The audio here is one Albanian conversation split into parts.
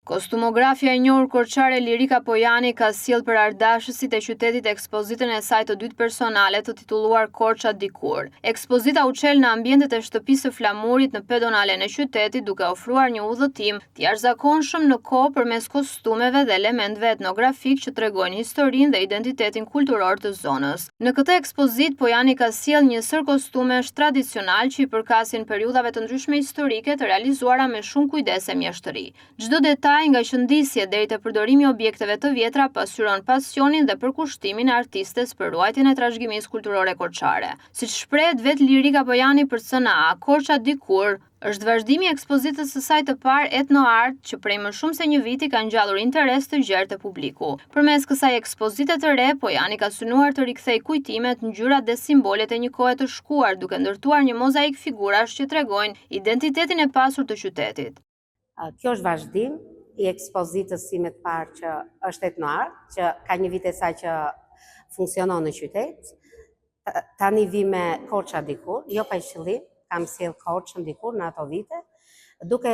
Kostumografja e njohur korçare Lirika Pojani ka sjellë për ardashësit e qytetit ekspozitën e saj të dytë personale të titulluar Korça Dikur. Ekspozita u çel në ambientet e shtëpisë së Flamurit në pedonalen e qytetit, duke ofruar një udhëtim të jashtëzakonshëm në kohë përmes kostumeve dhe elementeve etnografik që tregojnë historinë dhe identitetin kulturor të zonës. Në këtë ekspozitë Pojani ka sjellë një sër kostumesh tradicional që i përkasin periudhave të ndryshme historike të realizuara me shumë kujdes e mjeshtëri. Çdo detaj nga qëndisje deri te përdorimi i objekteve të vjetra pasqyron pasionin dhe përkushtimin e artistes për ruajtjen e trashëgimisë kulturore korçare. Siç shprehet vet Lirika Pojani për CNA, Korça Dikur është vazhdimi i ekspozitës së saj të parë Etno Art, që prej më shumë se një viti ka ngjallur interes të gjerë të publiku. Përmes kësaj ekspozite të re, Pojani ka synuar të rikthejë kujtimet, ngjyrat dhe simbolet e një kohe të shkuar, duke ndërtuar një mozaik figurash që tregojnë identitetin e pasur të qytetit. Kjo është vazhdim i ekspozitës sime të parë që është Etno Art, që ka një vit e saj që funksionon në qytet. Tani vi me Korça Dikur, jo pa qëllim, kam sjell Korçën Dikur në ato vite, duke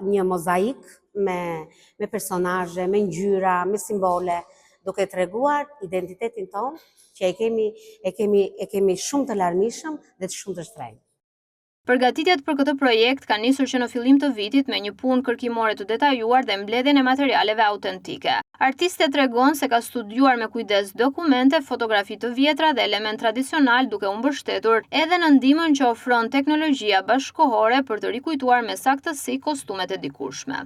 një mozaik me personazhe, me ngjyra, me simbole, duke treguar identitetin ton që e kemi shumë të larmishëm dhe të shumë të shtrenjtë. Përgatitjet për këtë projekt kanë nisur që në fillim të vitit me një punë kërkimore të detajuar dhe mbledhjen e materialeve autentike. Artiste tregon se ka studiuar me kujdes dokumente, fotografi të vjetra dhe element tradicional, duke u mbështetur edhe në ndihmën që ofron teknologjia bashkëkohore për të rikujtuar me saktësi kostumet e dikurshme.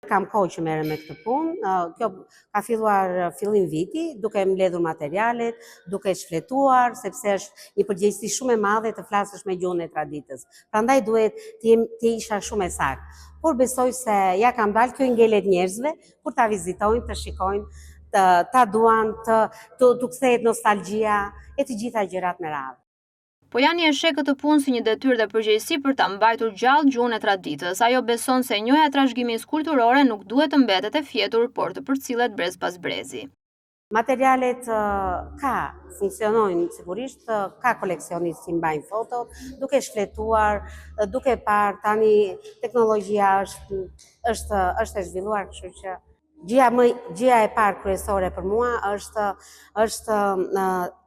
Kam kohë që merrem me këtë punë. Kjo ka filluar fillim viti, duke mbledhur materialet, duke shfletuar, sepse është një përgjegjësi shumë e madhe të flasësh me gjuhën e traditës. Prandaj duhet të isha shumë e saktë. Por besoj se ja kam dalë, kjo i ngelet njerëzve kur ta vizitojnë, të shikojnë, ta duan, të kthehet nostalgjia e të gjitha gjërat me radhë. Pojani e sheh këtë punë si një detyrë dhe përgjegjësi për ta mbajtur gjallë gjuhën e traditës. Ajo beson se njohja e trashëgimisë kulturore nuk duhet të mbetet e fjetur, por të përcillet brez pas brezi. Materialet funksionojnë sigurisht, ka koleksionistë që mbajnë foto, duke shfletuar, duke parë tani teknologjia është e zhvilluar, kështu që gjëja e parë kryesore për mua është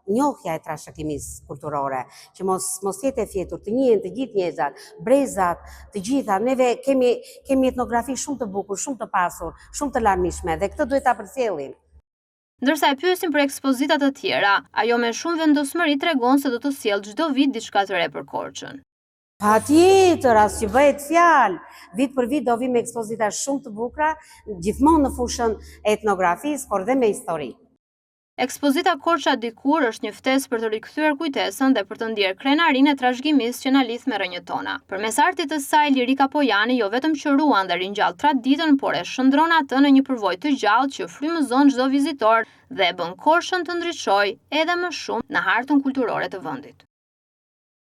njohja e trashëgimisë kulturore, që mos jetë e fjetur, të njihen të gjithë njerëzat, brezat, të gjitha. Neve kemi etnografi shumë të bukur, shumë të pasur, shumë të larmishme dhe këtë duhet ta përcjellim. Ndërsa e pyesim për ekspozita të tjera, ajo me shumë vendosmëri tregon se do të sjellë çdo vit diçka të re për Korçën. Patjetër, as që bëhet fjalë. Vit për vit do vi me ekspozita shumë të bukura, gjithmonë në fushën e etnografisë, por dhe me histori. Ekspozita Korça Dikur është një ftesë për të rikthyer kujtesën dhe për të ndjerë krenarinë e trashëgimisë që na lidh me rrënjët tona. Përmes artit të saj, Lirika Pojani jo vetëm që ruan dhe ringjall traditën, por e shndron atë në një përvojë të gjallë që frymëzon çdo vizitor dhe e bën Korçën të ndriçojë edhe më shumë në hartën kulturore të vendit.